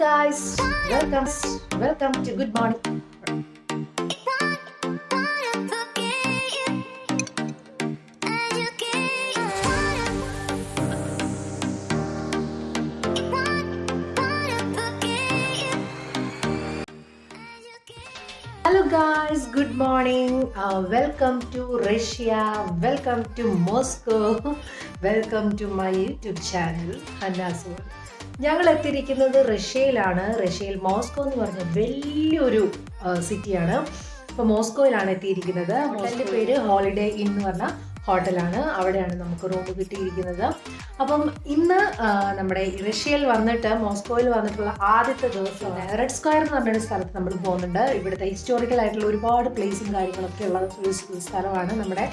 guys, welcome to Good Morning. Hello guys, good morning. Welcome to Russia. Welcome to Moscow. Welcome to my YouTube channel, Hannah's World. ഞങ്ങൾ എത്തിയിരിക്കുന്നത് റഷ്യയിലാണ്. റഷ്യയിൽ Moscow എന്ന് പറഞ്ഞ വലിയൊരു സിറ്റിയാണ്. അപ്പോൾ മോസ്കോയിലാണ് എത്തിയിരിക്കുന്നത്. ഹോട്ടലിൻ്റെ പേര് ഹോളിഡേ ഇൻ എന്ന് പറഞ്ഞ ഹോട്ടലാണ്. അവിടെയാണ് നമുക്ക് റൂം കിട്ടിയിരിക്കുന്നത്. അപ്പം ഇന്ന് നമ്മുടെ റഷ്യയിൽ വന്നിട്ട് മോസ്കോയിൽ വന്നിട്ടുള്ള ആദ്യത്തെ ദിവസം റെഡ് സ്ക്വയർ എന്ന് പറഞ്ഞൊരു സ്ഥലത്ത് നമ്മൾ പോകുന്നുണ്ട്. ഇവിടുത്തെ ഹിസ്റ്റോറിക്കൽ ആയിട്ടുള്ള ഒരുപാട് പ്ലേസും കാര്യങ്ങളൊക്കെ ഉള്ള ഒരു സ്ഥലമാണ് നമ്മുടെ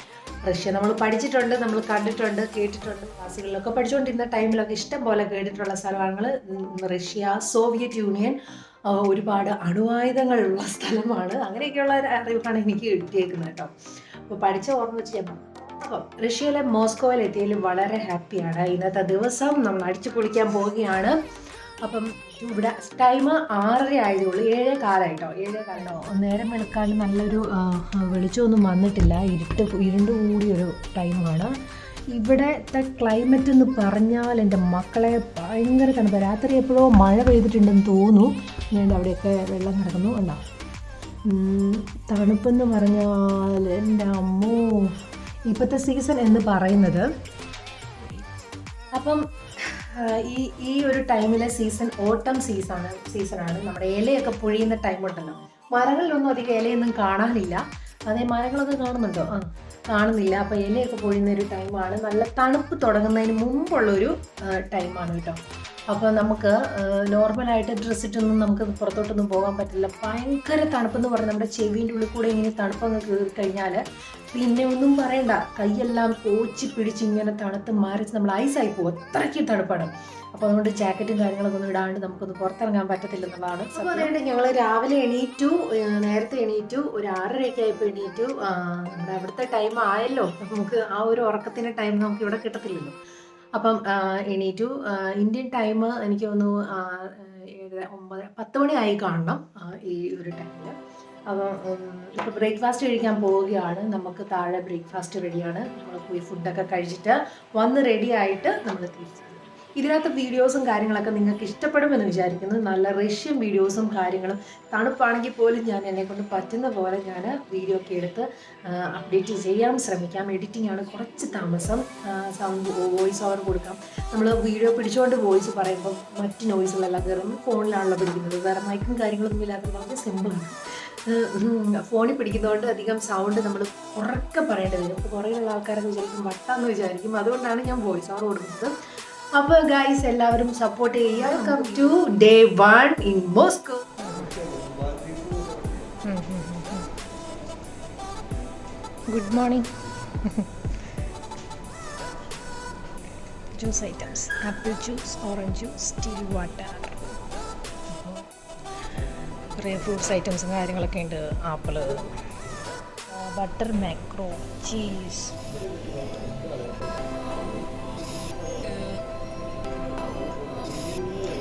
റഷ്യ. നമ്മൾ പഠിച്ചിട്ടുണ്ട്, നമ്മൾ കണ്ടിട്ടുണ്ട്, കേട്ടിട്ടുണ്ട്. ക്ലാസ്സുകളിലൊക്കെ പഠിച്ചുകൊണ്ടിരുന്ന ടൈമിലൊക്കെ ഇഷ്ടം പോലെ കേട്ടിട്ടുള്ള സ്ഥലമാണ് റഷ്യ. സോവിയറ്റ് യൂണിയൻ, ഒരുപാട് അണുവായുധങ്ങളുള്ള സ്ഥലമാണ്. അങ്ങനെയൊക്കെയുള്ള അറിവാണ് എനിക്ക് കിട്ടിയേക്കുന്നത് കേട്ടോ. അപ്പോൾ പഠിച്ച ഓർമ്മ വെച്ച് ഞാൻ അപ്പം റഷ്യയിലെ മോസ്കോയിൽ എത്തിയതിൽ വളരെ ഹാപ്പിയാണ്. ഇന്നത്തെ ദിവസം നമ്മൾ അടിച്ചു പൊളിക്കാൻ പോവുകയാണ്. അപ്പം ഇവിടെ ടൈം 6:30 ആയതുള്ളൂ. 7:15 7:15 നേരം വെളുക്കാൻ നല്ലൊരു വെളിച്ചമൊന്നും വന്നിട്ടില്ല. ഇരുണ്ട് കൂടിയൊരു ടൈമാണ്. ഇവിടത്തെ ക്ലൈമറ്റ് എന്ന് പറഞ്ഞാൽ എൻ്റെ മക്കളെ ഭയങ്കര തണുപ്പ്. രാത്രി എപ്പോഴോ മഴ പെയ്തിട്ടുണ്ടെന്ന് തോന്നുന്നു. ഞാൻ അവിടെയൊക്കെ വെള്ളം കിടക്കുന്നു. ഉണ്ടോ തണുപ്പെന്ന് പറഞ്ഞാൽ എൻ്റെ അമ്മോ. ഇപ്പോഴത്തെ സീസൺ എന്ന് പറയുന്നത് അപ്പം ഈ ഒരു ടൈമിലെ സീസൺ ഓട്ടം സീസണാണ്. നമ്മുടെ ഇലയൊക്കെ പൊഴിയുന്ന ടൈമുണ്ടല്ലോ. മരങ്ങളിലൊന്നും അധികം ഇലയൊന്നും കാണാനില്ല. അതേ മരങ്ങളൊക്കെ കാണുന്നുണ്ടോ? കാണുന്നില്ല. അപ്പോൾ ഇലയൊക്കെ പൊഴിയുന്ന ഒരു ടൈമാണ്. നല്ല തണുപ്പ് തുടങ്ങുന്നതിന് മുമ്പുള്ളൊരു ടൈമാണ് കേട്ടോ. അപ്പോൾ നമുക്ക് നോർമലായിട്ട് ഡ്രസ്സ് ഇട്ടൊന്നും നമുക്ക് പുറത്തോട്ടൊന്നും പോകാൻ പറ്റില്ല. ഭയങ്കര തണുപ്പെന്ന് പറഞ്ഞാൽ നമ്മുടെ ചെവിൻ്റെ ഉള്ളിൽ കൂടെ ഇങ്ങനെ തണുപ്പങ്ങ് കയറി കഴിഞ്ഞാൽ പിന്നെ ഒന്നും പറയണ്ട, കൈയെല്ലാം കോച്ചി പിടിച്ച് ഇങ്ങനെ തണുത്ത് മറിച്ച് നമ്മൾ ഐസായി പോകും. അത്രയ്ക്ക് തണുപ്പാണ്. അപ്പോൾ അതുകൊണ്ട് ജാക്കറ്റും കാര്യങ്ങളൊക്കെ ഒന്നും ഇടാണ്ട് നമുക്കൊന്ന് പുറത്തിറങ്ങാൻ പറ്റത്തില്ല എന്നുള്ളതാണ്. അപ്പോൾ അതുകൊണ്ട് ഞങ്ങൾ രാവിലെ നേരത്തെ എണീറ്റു. ഒരു 6:30 ആയപ്പോൾ എണീറ്റു. നമ്മുടെ അവിടുത്തെ ടൈം ആയല്ലോ, നമുക്ക് ആ ഒരു ഉറക്കത്തിൻ്റെ ടൈം നമുക്ക് ഇവിടെ കിട്ടത്തില്ലല്ലോ. അപ്പം എണീറ്റു. ഇന്ത്യൻ ടൈം എനിക്ക് തോന്നുന്നു 10 മണി ആയി കാണണം ഈ ഒരു ടൈമിൽ. അപ്പം ഇപ്പോൾ ബ്രേക്ക്ഫാസ്റ്റ് കഴിക്കാൻ പോവുകയാണ്. നമുക്ക് താഴെ ബ്രേക്ക്ഫാസ്റ്റ് റെഡിയാണ്. നമ്മൾ പോയി ഫുഡൊക്കെ കഴിച്ചിട്ട് വന്ന് റെഡി ആയിട്ട് നമ്മൾ തിരിച്ചു. ഇതിനകത്ത് വീഡിയോസും കാര്യങ്ങളൊക്കെ നിങ്ങൾക്ക് ഇഷ്ടപ്പെടുമെന്ന് വിചാരിക്കുന്നു. നല്ല റഷ്യൻ വീഡിയോസും കാര്യങ്ങളും. തണുപ്പാണെങ്കിൽ പോലും ഞാൻ എന്നെക്കൊണ്ട് പറ്റുന്ന പോലെ ഞാൻ വീഡിയോ ഒക്കെ എടുത്ത് അപ്ഡേറ്റ് ചെയ്യാൻ ശ്രമിക്കാം. എഡിറ്റിംഗ് ആണ് കുറച്ച് താമസം. സൗണ്ട് വോയിസ് ഓവർ കൊടുക്കാം. നമ്മൾ വീഡിയോ പിടിച്ചുകൊണ്ട് വോയിസ് പറയുമ്പോൾ മറ്റ് നോയിസുകളെല്ലാം കയറും. ഫോണിലാണല്ലോ പിടിക്കുന്നത്. വേറെ മൈക്കും കാര്യങ്ങളൊന്നും ഇല്ലാത്ത വളരെ സിമ്പിളാണ്. ഫോണിൽ പിടിക്കുന്നതുകൊണ്ട് അധികം സൗണ്ട് നമ്മൾ ഉറക്കെ പറയേണ്ടി വരും. അപ്പോൾ കുറേയുള്ള ആൾക്കാരൊക്കെ വിചാരിക്കും വട്ടാന്ന് വിചാരിക്കും. അതുകൊണ്ടാണ് ഞാൻ വോയിസ് ഓവർ കൊടുക്കുന്നത്. അപ്പോൾ ഗൈസ് എല്ലാവരും സപ്പോർട്ട് ചെയ്യുക. Welcome to day 1 in Moscow. Good morning. Juice items: apple juice, orange juice, still water. കുറേ ഫ്രൂട്ട്സ് ഐറ്റംസും കാര്യങ്ങളൊക്കെ ഉണ്ട്. ആപ്പിള്, ബട്ടർ, മാക്രോ, ചീസ്.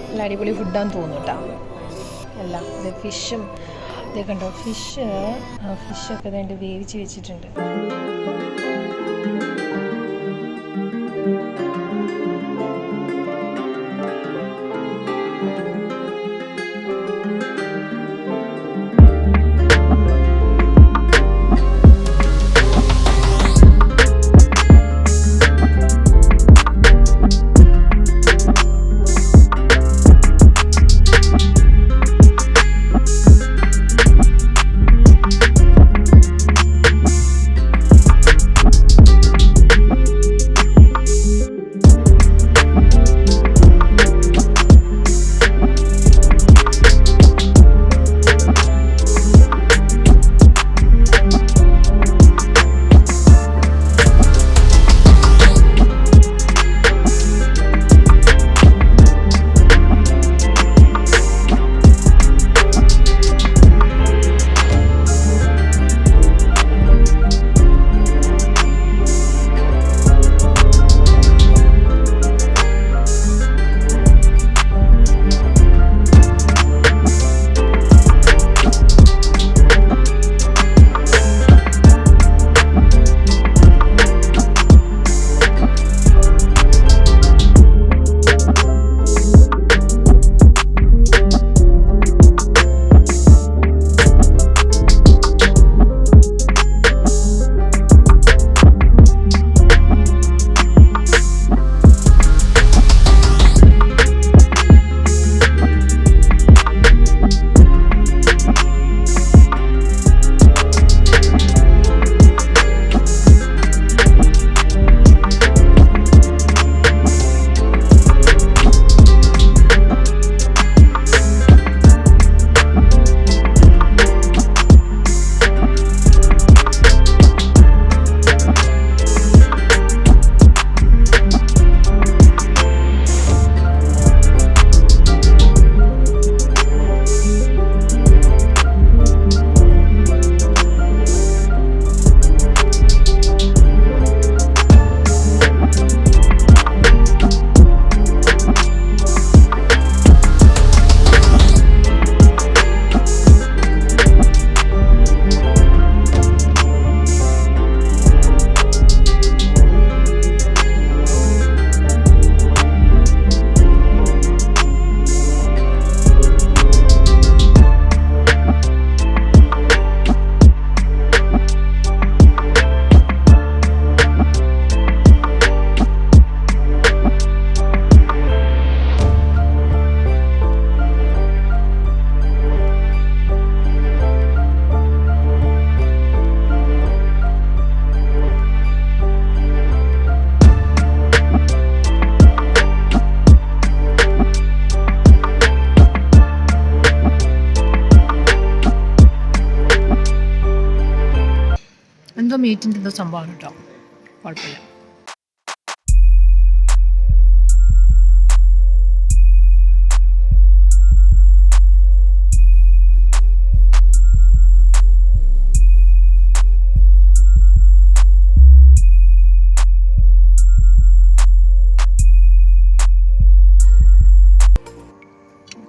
നല്ല അടിപൊളി ഫുഡാന്ന് തോന്നുന്നു കേട്ടോ. എല്ലാം ഇത് ഫിഷും ഇത് കണ്ടോ. ഫിഷൊക്കെ വേണ്ടി വേവിച്ച് വെച്ചിട്ടുണ്ട്. ഇതെന്തോ മീറ്റിൻ്റെ എന്തോ സംഭവമാണ് കേട്ടോ, കുഴപ്പമില്ല.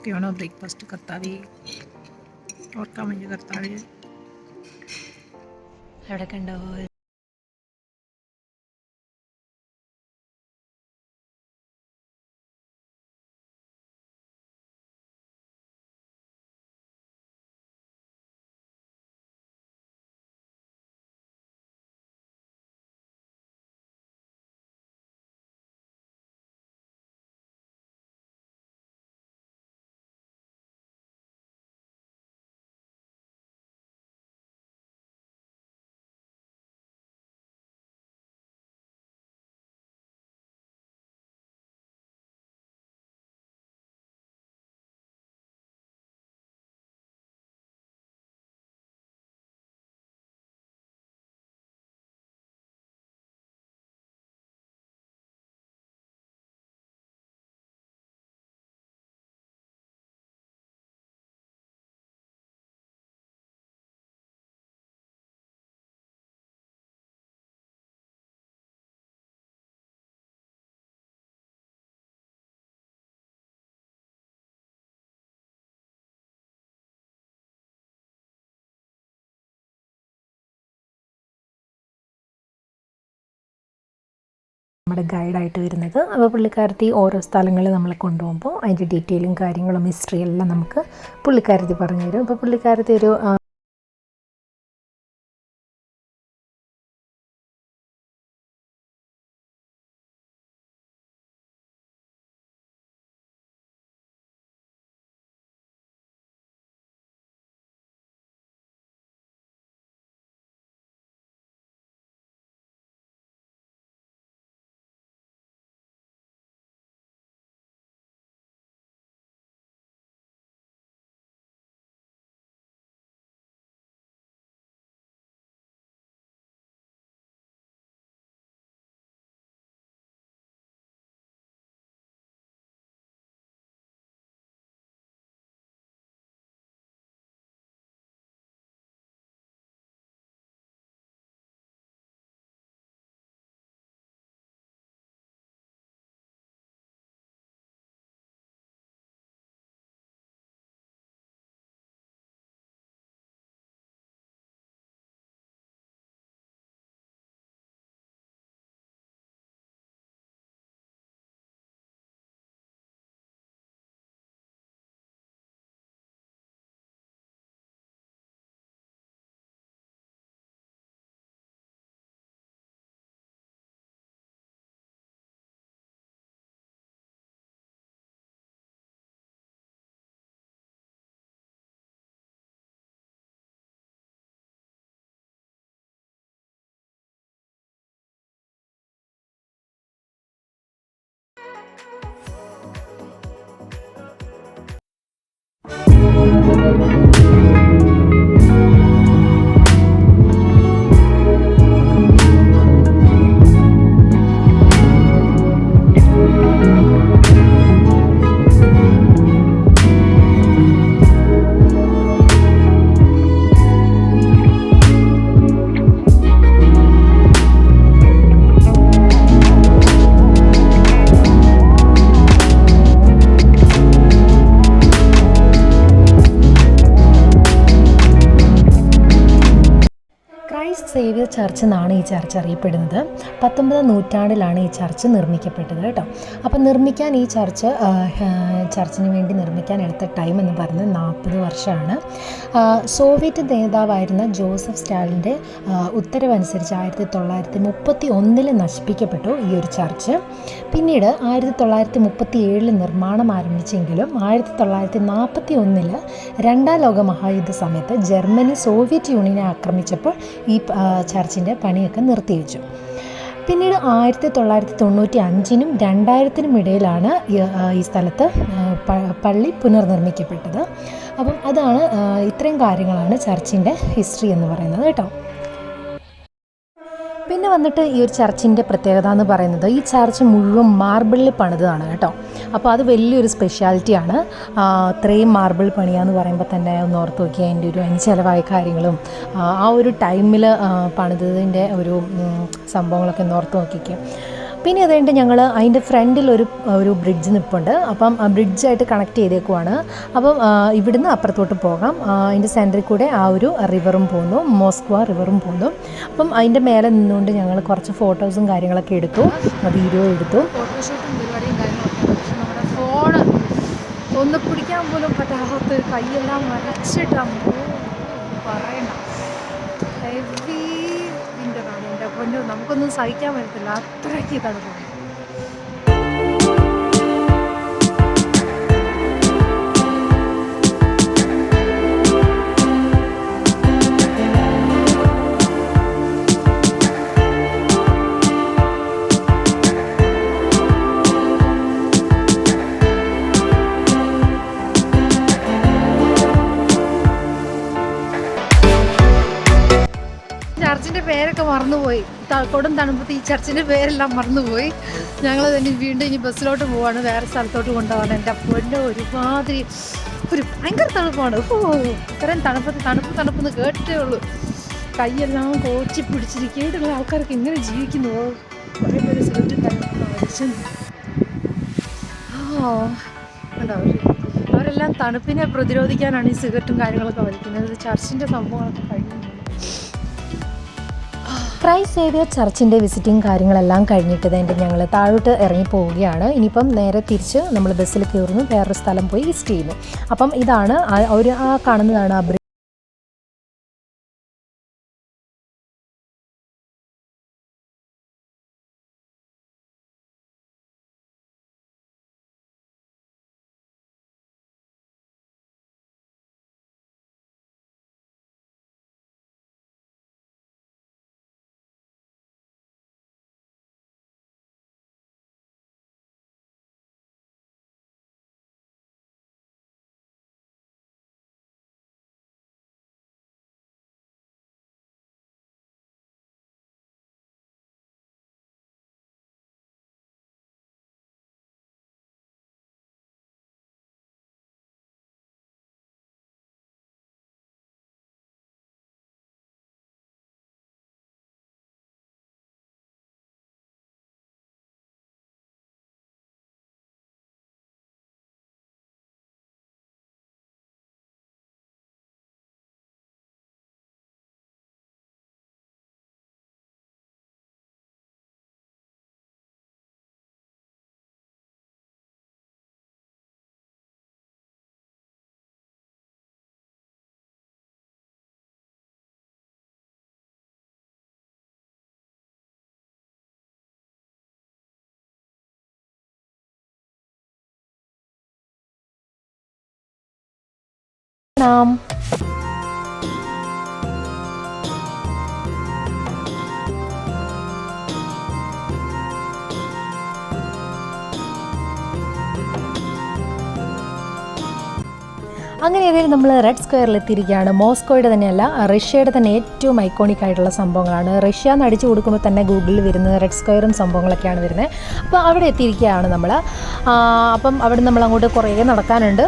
क्यों ब्रेकफास्ट करता भी और काम करता भी എവിടെ കണ്ടോ. നമ്മുടെ ഗൈഡായിട്ട് വരുന്നത്. അപ്പോൾ പുള്ളിക്കാരത്തി ഓരോ സ്ഥലങ്ങളിൽ നമ്മളെ കൊണ്ടുപോകുമ്പോൾ അതിൻ്റെ ഡീറ്റെയിലും കാര്യങ്ങളും ഹിസ്റ്ററി എല്ലാം നമുക്ക് പുള്ളിക്കാരത്തി പറഞ്ഞു തരും. അപ്പോൾ പുള്ളിക്കാരത്തി ഒരു സേവിയർ ചർച്ച് എന്നാണ് ഈ ചർച്ച് അറിയപ്പെടുന്നത്. 19ാം നൂറ്റാണ്ടിലാണ് ഈ ചർച്ച് നിർമ്മിക്കപ്പെട്ടത് കേട്ടോ. അപ്പം നിർമ്മിക്കാൻ ഈ ചർച്ചിന് വേണ്ടി നിർമ്മിക്കാൻ എടുത്ത ടൈം എന്ന് പറയുന്നത് 40 വർഷമാണ്. സോവിയറ്റ് നേതാവായിരുന്ന ജോസഫ് സ്റ്റാലിൻ്റെ ഉത്തരവനുസരിച്ച് 1931 നശിപ്പിക്കപ്പെട്ടു ഈ ഒരു ചർച്ച്. പിന്നീട് 1937 നിർമ്മാണം ആരംഭിച്ചെങ്കിലും 1941 രണ്ടാം ലോക മഹായുദ്ധ സമയത്ത് ജർമ്മനി സോവിയറ്റ് യൂണിയനെ ആക്രമിച്ചപ്പോൾ ഈ ചർച്ചിൻ്റെ പണിയൊക്കെ നിർത്തിവെച്ചു. പിന്നീട് 1995 2000 ഇടയിലാണ് ഈ സ്ഥലത്ത് പള്ളി പുനർനിർമ്മിക്കപ്പെട്ടത്. അപ്പം അതാണ് ഇത്രയും കാര്യങ്ങളാണ് ചർച്ചിൻ്റെ ഹിസ്റ്ററി എന്ന് പറയുന്നത് കേട്ടോ. പിന്നെ വന്നിട്ട് ഈ ഒരു ചർച്ചിൻ്റെ പ്രത്യേകത എന്ന് പറയുന്നത് ഈ ചർച്ച് മുഴുവൻ മാർബിളിൽ പണിതാണ് കേട്ടോ. അപ്പോൾ അത് വലിയൊരു സ്പെഷ്യാലിറ്റിയാണ്. അത്രയും മാർബിൾ പണിയാന്ന് പറയുമ്പോൾ തന്നെ ഒന്ന് ഓർത്ത് നോക്കിയാൽ അതിന് ചിലവായ കാര്യങ്ങളും ആ ഒരു ടൈമിൽ പണിതതിൻ്റെ ഒരു സംഭവങ്ങളൊക്കെ ഒന്ന് ഓർത്ത് നോക്കിക്കുക. പിന്നെ അതുകൊണ്ട് ഞങ്ങൾ അതിൻ്റെ ഫ്രണ്ടിൽ ഒരു ബ്രിഡ്ജ് നിൽപ്പുണ്ട്. അപ്പം ആ ബ്രിഡ്ജായിട്ട് കണക്ട് ചെയ്തേക്കുവാണ്. അപ്പം ഇവിടുന്ന് അപ്പുറത്തോട്ട് പോകാം. അതിൻ്റെ സെൻറ്ററിൽ കൂടെ ആ ഒരു റിവറും പോകുന്നു, മോസ്ക്വ റിവറും പോകുന്നു. അപ്പം അതിൻ്റെ മേലെ നിന്നുകൊണ്ട് ഞങ്ങൾ കുറച്ച് ഫോട്ടോസും കാര്യങ്ങളൊക്കെ എടുത്തു, വീഡിയോ എടുത്തു. ഫോട്ടോഷൂട്ടും പരിപാടിയും കാര്യങ്ങളൊക്കെ. പക്ഷെ നമ്മുടെ ഫോണ് ഒന്ന് പിടിക്കാൻ പോലും പറ്റാത്ത കൈയെല്ലാം മരച്ചിട്ടാണ് പറയണം. ഹെവി വിൻ്ററാണ് എൻ്റെ പൊന്നു, നമുക്കൊന്നും സഹിക്കാൻ പറ്റത്തില്ല, അത്രയ്ക്ക് തണുപ്പാണ്. ചർച്ചിൻ്റെ പേരൊക്കെ മറന്നുപോയി, കൊടും തണുപ്പത്ത് ഈ ചർച്ചിൻ്റെ പേരെല്ലാം മറന്നുപോയി. ഞങ്ങൾ തന്നെ വീണ്ടും ഇനി ബസ്സിലോട്ട് പോവാണ്, വേറെ സ്ഥലത്തോട്ട് കൊണ്ടുപോകാൻ. എൻ്റെ പൊന്നോ ഒരുമാതിരി ഭയങ്കര തണുപ്പാണ്. ഇത്രയും തണുപ്പെന്ന് കേട്ടിട്ടേ ഉള്ളൂ. കൈയെല്ലാം കോച്ചി പിടിച്ചിരിക്കേണ്ടുള്ള ആൾക്കാർക്ക് ഇങ്ങനെ ജീവിക്കുന്നു. കുറേ പേര് സിഗരറ്റും കാര്യങ്ങളൊക്കെ വലിച്ചു. അവരെല്ലാം തണുപ്പിനെ പ്രതിരോധിക്കാനാണ് ഈ സിഗരറ്റും കാര്യങ്ങളൊക്കെ വലിക്കുന്നത്. ചർച്ചിൻ്റെ സംഭവങ്ങളൊക്കെ കഴിഞ്ഞു. ക്രൈസ്റ്റ് സേവിയർ ചർച്ചിൻ്റെ വിസിറ്റിംഗ് കാര്യങ്ങളെല്ലാം കഴിഞ്ഞിട്ട് ഞങ്ങൾ താഴോട്ട് ഇറങ്ങി പോവുകയാണ്. ഇനിയിപ്പം നേരെ തിരിച്ച് നമ്മൾ ബസ്സിൽ കയറുന്നു, വേറൊരു സ്ഥലം പോയി വിസിറ്റ് ചെയ്യുന്നു. അപ്പം ഇതാണ് ആ കാണുന്നതാണ് ആ ബ്രിഡ്ജ്. അങ്ങനെ ഏതായാലും നമ്മൾ റെഡ് സ്ക്വയറിൽ എത്തിയിരിക്കുകയാണ്. മോസ്കോയുടെ തന്നെയല്ല, റഷ്യയുടെ തന്നെ ഏറ്റവും ഐക്കോണിക് ആയിട്ടുള്ള സംഭവങ്ങളാണ്. റഷ്യ എന്ന് അടിച്ചു കൊടുക്കുമ്പോൾ തന്നെ ഗൂഗിളിൽ വരുന്നത് റെഡ് സ്ക്വയറും സംഭവങ്ങളൊക്കെയാണ് വരുന്നത്. അപ്പോൾ അവിടെ എത്തിയിരിക്കുകയാണ് നമ്മൾ. അപ്പം അവിടെ നമ്മൾ അങ്ങോട്ട് കുറേ നടക്കാനുണ്ട്.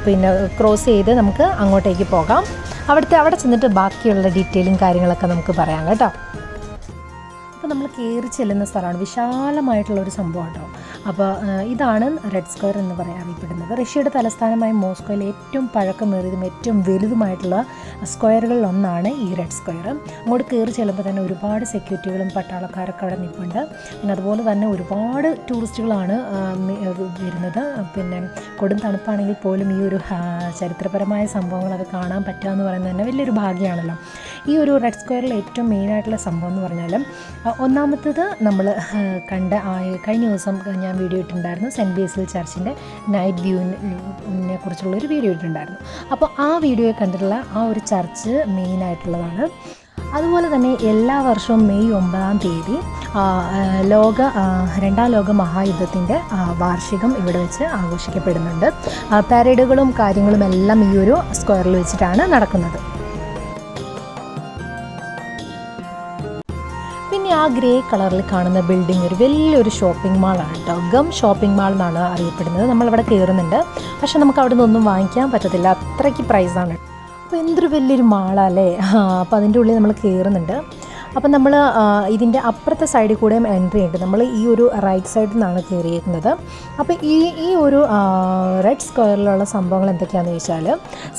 പിന്നെ ക്രോസ് ചെയ്ത് നമുക്ക് അങ്ങോട്ടേക്ക് പോകാം. അവിടെ ചെന്നിട്ട് ബാക്കിയുള്ള ഡീറ്റെയിലും കാര്യങ്ങളൊക്കെ നമുക്ക് പറയാം കേട്ടോ. അപ്പോൾ നമ്മൾ കയറി ചെല്ലുന്ന സ്ഥലമാണ്, വിശാലമായിട്ടുള്ളൊരു സംഭവം കേട്ടോ. അപ്പോൾ ഇതാണ് റെഡ് സ്ക്വയർ എന്ന് അറിയപ്പെടുന്നത്. റഷ്യയുടെ തലസ്ഥാനമായ മോസ്കോയിൽ ഏറ്റവും പഴക്കമേറിയതും ഏറ്റവും വലുതുമായിട്ടുള്ള സ്ക്വയറുകളിൽ ഒന്നാണ് ഈ റെഡ് സ്ക്വയർ. അങ്ങോട്ട് കയറി ചെല്ലുമ്പോൾ തന്നെ ഒരുപാട് സെക്യൂരിറ്റികളും പട്ടാളക്കാരൊക്കെ അവിടെ നിൽപ്പുണ്ട്. പിന്നെ അതുപോലെ തന്നെ ഒരുപാട് ടൂറിസ്റ്റുകളാണ് വരുന്നത്. പിന്നെ കൊടും തണുപ്പാണെങ്കിൽ പോലും ഈ ഒരു ചരിത്രപരമായ സംഭവങ്ങളൊക്കെ കാണാൻ പറ്റുക എന്ന് പറയുന്നത് തന്നെ വലിയൊരു ഭാഗ്യമാണല്ലോ. ഈ ഒരു റെഡ് സ്ക്വയറിൽ ഏറ്റവും മെയിനായിട്ടുള്ള സംഭവം എന്ന് പറഞ്ഞാൽ ഒന്നാമത്തേത് നമ്മൾ കഴിഞ്ഞ ദിവസം ഞാൻ വീഡിയോ ഇട്ടിട്ടുണ്ടായിരുന്നു, സെൻറ്റ് ബേസിൽ ചർച്ചിൻ്റെ നൈറ്റ് വ്യൂവിനെ കുറിച്ചുള്ളൊരു വീഡിയോ ഇട്ടിട്ടുണ്ടായിരുന്നു. അപ്പോൾ ആ വീഡിയോ കണ്ടിട്ടുള്ള ആ ഒരു ചർച്ച് മെയിനായിട്ടുള്ളതാണ്. അതുപോലെ തന്നെ എല്ലാ വർഷവും മെയ് 9-ാം തീയതി രണ്ടാം ലോക മഹായുദ്ധത്തിൻ്റെ വാർഷികം ഇവിടെ വെച്ച് ആഘോഷിക്കപ്പെടുന്നുണ്ട്. പരേഡുകളും കാര്യങ്ങളും എല്ലാം ഈ ഒരു സ്ക്വയറിൽ വെച്ചിട്ടാണ് നടക്കുന്നത്. പിന്നെ ആ ഗ്രേ കളറിൽ കാണുന്ന ബിൽഡിംഗ് ഒരു വലിയൊരു ഷോപ്പിംഗ് മാളാണ് കേട്ടോ. ഗം ഷോപ്പിംഗ് മാൾ എന്നാണ് അറിയപ്പെടുന്നത്. നമ്മളിവിടെ കയറുന്നുണ്ട്, പക്ഷെ നമുക്ക് അവിടെ നിന്നൊന്നും വാങ്ങിക്കാൻ പറ്റത്തില്ല, അത്രയ്ക്ക് പ്രൈസാണ്. അപ്പോൾ എന്തൊരു വലിയൊരു മാളല്ലേ. അപ്പോൾ അതിൻ്റെ ഉള്ളിൽ നമ്മൾ കയറുന്നുണ്ട്. അപ്പം നമ്മൾ ഇതിൻ്റെ അപ്പുറത്തെ സൈഡിൽ കൂടെയും എൻട്രി ഉണ്ട്. നമ്മൾ ഈ ഒരു റൈറ്റ് സൈഡിൽ നിന്നാണ് കയറിയിരിക്കുന്നത്. അപ്പോൾ ഈ ഒരു റെഡ് സ്ക്വയറിലുള്ള സംഭവങ്ങൾ എന്തൊക്കെയാണെന്ന് ചോദിച്ചാൽ,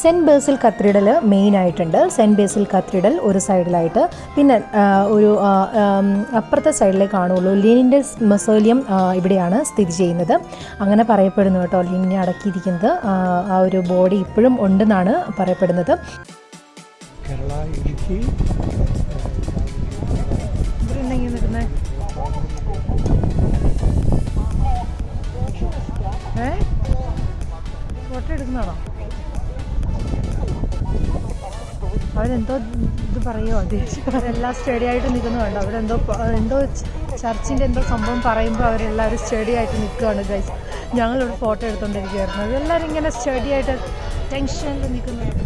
സെൻറ്റ് ബേസിൽ കത്തീഡ്രൽ മെയിനായിട്ടുണ്ട്. സെൻറ്റ് ബേസിൽ കത്തീഡ്രൽ ഒരു സൈഡിലായിട്ട്, പിന്നെ ഒരു അപ്പുറത്തെ സൈഡിലേ കാണുള്ളൂ ലെനിൻ്റെ മൊസോലിയം ഇവിടെയാണ് സ്ഥിതി ചെയ്യുന്നത്. അങ്ങനെ പറയപ്പെടുന്നു കേട്ടോ. ലെനിനെ അടക്കിയിരിക്കുന്നത് ആ ഒരു ബോഡി ഇപ്പോഴും ഉണ്ടെന്നാണ് പറയപ്പെടുന്നത്. കേരള ഇടുക്കി ഫോട്ടോ എടുക്കുന്നതാണോ? അവരെന്തോ ഇത് പറയുമോ, അവരെല്ലാം സ്റ്റഡി ആയിട്ട് നിൽക്കുന്നു വേണ്ട. അവരെന്തോ ചർച്ചിൻ്റെ എന്തോ സംഭവം പറയുമ്പോൾ അവരെല്ലാവരും സ്റ്റഡി ആയിട്ട് നിൽക്കുകയാണ് ഗൈസ്. ഞങ്ങളിവിടെ ഫോട്ടോ എടുത്തുകൊണ്ടിരിക്കുകയായിരുന്നു. അവരെല്ലാവരും ഇങ്ങനെ സ്റ്റഡി ആയിട്ട് ടെൻഷനിൽ നിൽക്കുന്നതാണ്.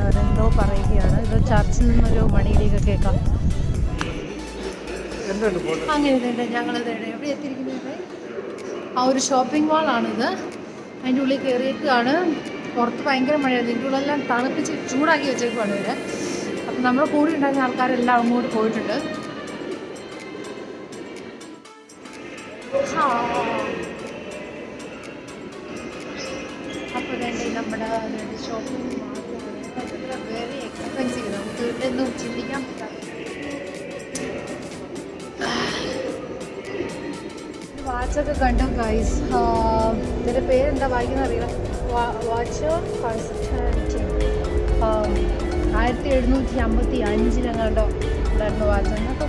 അവരെന്തോ പറയുകയാണ്. ഇത് ചർച്ചിൽ നിന്നൊരു മണിയിലേക്ക് കേൾക്കാം. അങ്ങനെ തന്നെ ഞങ്ങളിത് എവിടെ എത്തിയിരിക്കുന്നത്? ആ ഒരു ഷോപ്പിംഗ് മാളാണിത്. അതിൻ്റെ ഉള്ളിൽ കയറിയേക്കാണ്. പുറത്ത് ഭയങ്കര മഴയാണ്. ഇതിൻ്റെ ഉള്ളെല്ലാം തണുപ്പിച്ച് ചൂടാക്കി വെച്ചേക്കുവാണ് ഇവർ. അപ്പം നമ്മുടെ കൂടെ ഉണ്ടായിരുന്ന ആൾക്കാരെല്ലാം അങ്ങോട്ട് പോയിട്ടുണ്ട്. അപ്പോൾ വേണ്ടി നമ്മുടെ ഷോപ്പിംഗ് മാളാണ് വെരി എക്സ്പെൻസീവ്. നമുക്ക് ഇവിടെയൊന്നും ചിന്തിക്കാൻ പറ്റാത്ത വാച്ചൊക്കെ കണ്ടു ഗൈസ്. ഇതിൻ്റെ പേരെന്താ വായിക്കുന്ന അറിയില്ല. വാച്ച് 1755 ഉണ്ടായിരുന്നു വാച്ച്. എന്നൊക്കെ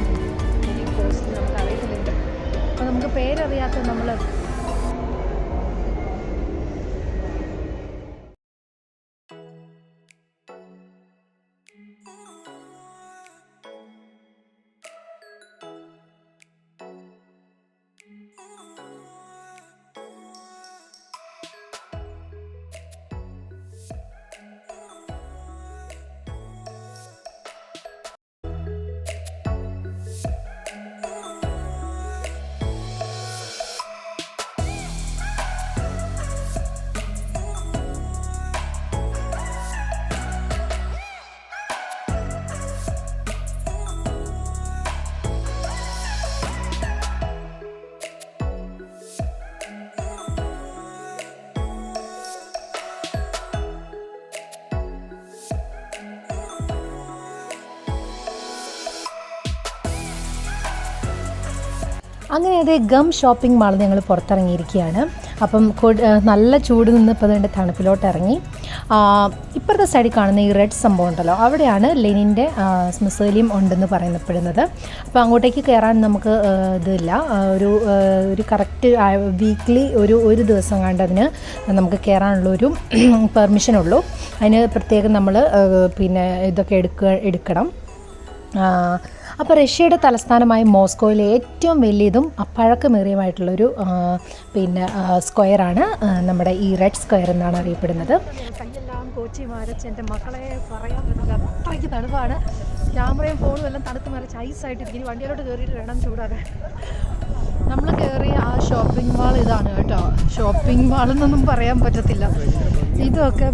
ഈ കോസ്റ്റ് നമുക്ക് അറിയത്തില്ല. അപ്പോൾ നമുക്ക് പേരറിയാത്ത നമ്മൾ അങ്ങനെ അതേ ഗം ഷോപ്പിംഗ് മാളിൽ ഞങ്ങൾ പുറത്തിറങ്ങിയിരിക്കുകയാണ്. അപ്പം നല്ല ചൂട് നിന്ന് ഇപ്പോൾ അതിൻ്റെ തണുപ്പിലോട്ട് ഇറങ്ങി. ഇപ്പുറത്തെ സൈഡിൽ കാണുന്ന ഈ റെഡ് സംഭവം ഉണ്ടല്ലോ, അവിടെയാണ് ലെനിൻ്റെ മൊസോലിയം ഉണ്ടെന്ന് പറയപ്പെടുന്നത്. അപ്പോൾ അങ്ങോട്ടേക്ക് കയറാൻ നമുക്ക് ഇതില്ല. ഒരു കറക്റ്റ് വീക്ക്ലി ഒരു ദിവസം കണ്ട് അതിന് നമുക്ക് കയറാനുള്ളൊരു പെർമിഷനുള്ളൂ. അതിന് പ്രത്യേകം നമ്മൾ പിന്നെ ഇതൊക്കെ എടുക്കണം. അപ്പോൾ റഷ്യയുടെ തലസ്ഥാനമായ മോസ്കോയിലെ ഏറ്റവും വലിയതും പഴക്കമേറിയമായിട്ടുള്ളൊരു പിന്നെ സ്ക്വയറാണ് നമ്മുടെ ഈ റെഡ് സ്ക്വയർ എന്നാണ് അറിയപ്പെടുന്നത്. കയ്യെല്ലാം കോച്ചി മരച്ച് എൻ്റെ മക്കളെ പറയാൻ പറ്റില്ല, അത്രയ്ക്ക് തണുപ്പാണ്. ക്യാമറയും ഫോണും എല്ലാം തണുത്ത് മരച്ച് ഐസായിട്ടിരിക്കും. വണ്ടിയിലോട്ട് കയറിയിട്ട് വേണം ചൂടാകാൻ. നമ്മൾ കയറിയ ആ ഷോപ്പിംഗ് മാൾ ഇതാണ് കേട്ടോ. ഷോപ്പിംഗ് മാളെന്നൊന്നും പറയാൻ പറ്റത്തില്ല. ഇതൊക്കെ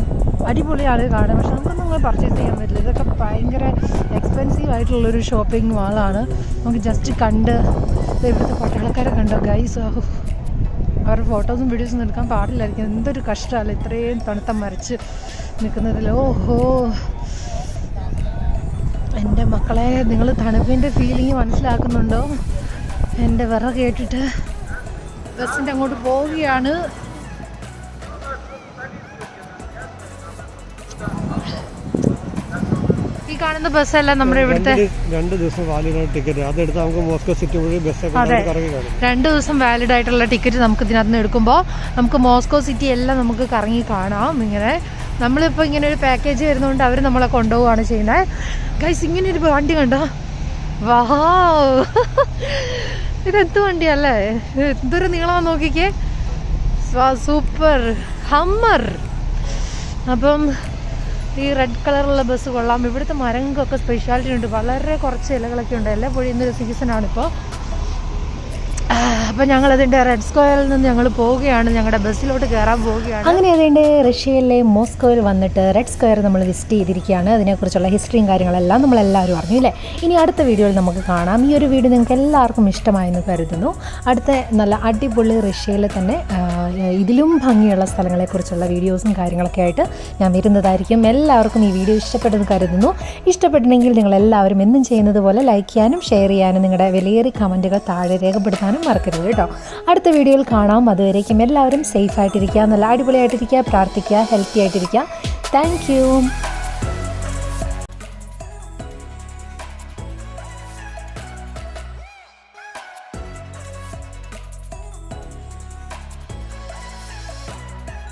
അടിപൊളിയാണ് കാണാൻ, പക്ഷെ നമുക്കൊന്നും പർച്ചേസ് ചെയ്യാൻ പറ്റില്ല. ഇതൊക്കെ ഭയങ്കര എക്സ്പെൻസീവ് ആയിട്ടുള്ളൊരു ഷോപ്പിംഗ് മാളാണ്. നമുക്ക് ജസ്റ്റ് കണ്ട് ഇവിടുത്തെ പട്ടാളക്കാരെ കണ്ടോ ഗൈസ്. അവരുടെ ഫോട്ടോസും വീഡിയോസും എടുക്കാൻ പാടില്ലായിരിക്കും. എന്തൊരു കഷ്ടമല്ല ഇത്രയും തണുത്ത മരച്ച് നിൽക്കുന്നതിൽ. ഓഹോ എൻ്റെ മക്കളെ, നിങ്ങൾ തണുപ്പിൻ്റെ ഫീലിംഗ് മനസ്സിലാക്കുന്നുണ്ടോ? എൻ്റെ വിറ കേട്ടിട്ട് ബസ്സിൻ്റെ അങ്ങോട്ട് പോവുകയാണ്. ഈ കാണുന്ന ബസ്സല്ല നമ്മുടെ ഇവിടുത്തെ 2 ദിവസം വാലിഡ് ടിക്കറ്റ് അതെടുത്ത് നമുക്ക് മോസ്കോ സിറ്റി വഴി ബസ്സൊക്കെ കറങ്ങി കാണാം. 2 ദിവസം വാലിഡ് ആയിട്ടുള്ള ടിക്കറ്റ് നമുക്ക് ഇതിനകത്ത് നിന്ന് എടുക്കുമ്പോൾ നമുക്ക് മോസ്കോ സിറ്റി എല്ലാം നമുക്ക് കറങ്ങി കാണാം. ഇങ്ങനെ നമ്മളിപ്പോൾ ഇങ്ങനെ ഒരു പാക്കേജ് വരുന്നതുകൊണ്ട് അവർ നമ്മളെ കൊണ്ടുപോവുകയാണ് ചെയ്യുന്നത്. ഗൈസ്, ഇങ്ങനെ ഒരു വണ്ടി കണ്ടോ? വാ, ഇതെന്ത് വണ്ടിയല്ലേ, എന്തൊരു നീളമാണെന്ന് നോക്കിക്കേ. Super Hummer. അപ്പം ഈ റെഡ് കളറുള്ള ബസ് കൊള്ളാം. ഇവിടുത്തെ മരങ്ങൾക്കൊക്കെ സ്പെഷ്യാലിറ്റി ഉണ്ട്. വളരെ കുറച്ച് ഇലകളൊക്കെ ഉണ്ട്. എല്ലാം പൊഴിയുന്നൊരു സീസണാണിപ്പോൾ. അപ്പോൾ ഞങ്ങളതിൻ്റെ റെഡ് സ്ക്വയറിൽ നിന്ന് ഞങ്ങൾ പോവുകയാണ്. ഞങ്ങളുടെ ബസ്സിലോട്ട് കയറാൻ പോവുകയാണ്. അങ്ങനെ അതിൻ്റെ റഷ്യയിലെ മോസ്കോയിൽ വന്നിട്ട് റെഡ് സ്ക്വയർ നമ്മൾ വിസിറ്റ് ചെയ്തിരിക്കുകയാണ്. അതിനെക്കുറിച്ചുള്ള ഹിസ്റ്ററിയും കാര്യങ്ങളെല്ലാം നമ്മളെല്ലാവരും അറിഞ്ഞു അല്ലേ. ഇനി അടുത്ത വീഡിയോയിൽ നമുക്ക് കാണാം. ഈ ഒരു വീഡിയോ നിങ്ങൾക്ക് എല്ലാവർക്കും ഇഷ്ടമായെന്ന് കരുതുന്നു. അടുത്ത നല്ല അടിപൊളി റഷ്യയിൽ തന്നെ ഇതിലും ഭംഗിയുള്ള സ്ഥലങ്ങളെക്കുറിച്ചുള്ള വീഡിയോസും കാര്യങ്ങളൊക്കെ ആയിട്ട് ഞാൻ വരുന്നതായിരിക്കും. എല്ലാവർക്കും ഈ വീഡിയോ ഇഷ്ടപ്പെട്ടെന്ന് കരുതുന്നു. ഇഷ്ടപ്പെട്ടിട്ടുണ്ടെങ്കിൽ നിങ്ങളെല്ലാവരും എന്നും ചെയ്യുന്നത് പോലെ ലൈക്ക് ചെയ്യാനും ഷെയർ ചെയ്യാനും നിങ്ങളുടെ വിലയേറിയ കമൻറ്റുകൾ താഴെ രേഖപ്പെടുത്താനും മറക്കരുത് കേട്ടോ. അടുത്ത വീഡിയോയിൽ കാണാം. അതുവരേക്കും എല്ലാവരും സേഫ് ആയിട്ടിരിക്കുക, നല്ല അടിപൊളിയായിട്ടിരിക്കുക, പ്രാർത്ഥിക്കുക, ഹെൽത്തി ആയിട്ടിരിക്കുക. Thank you.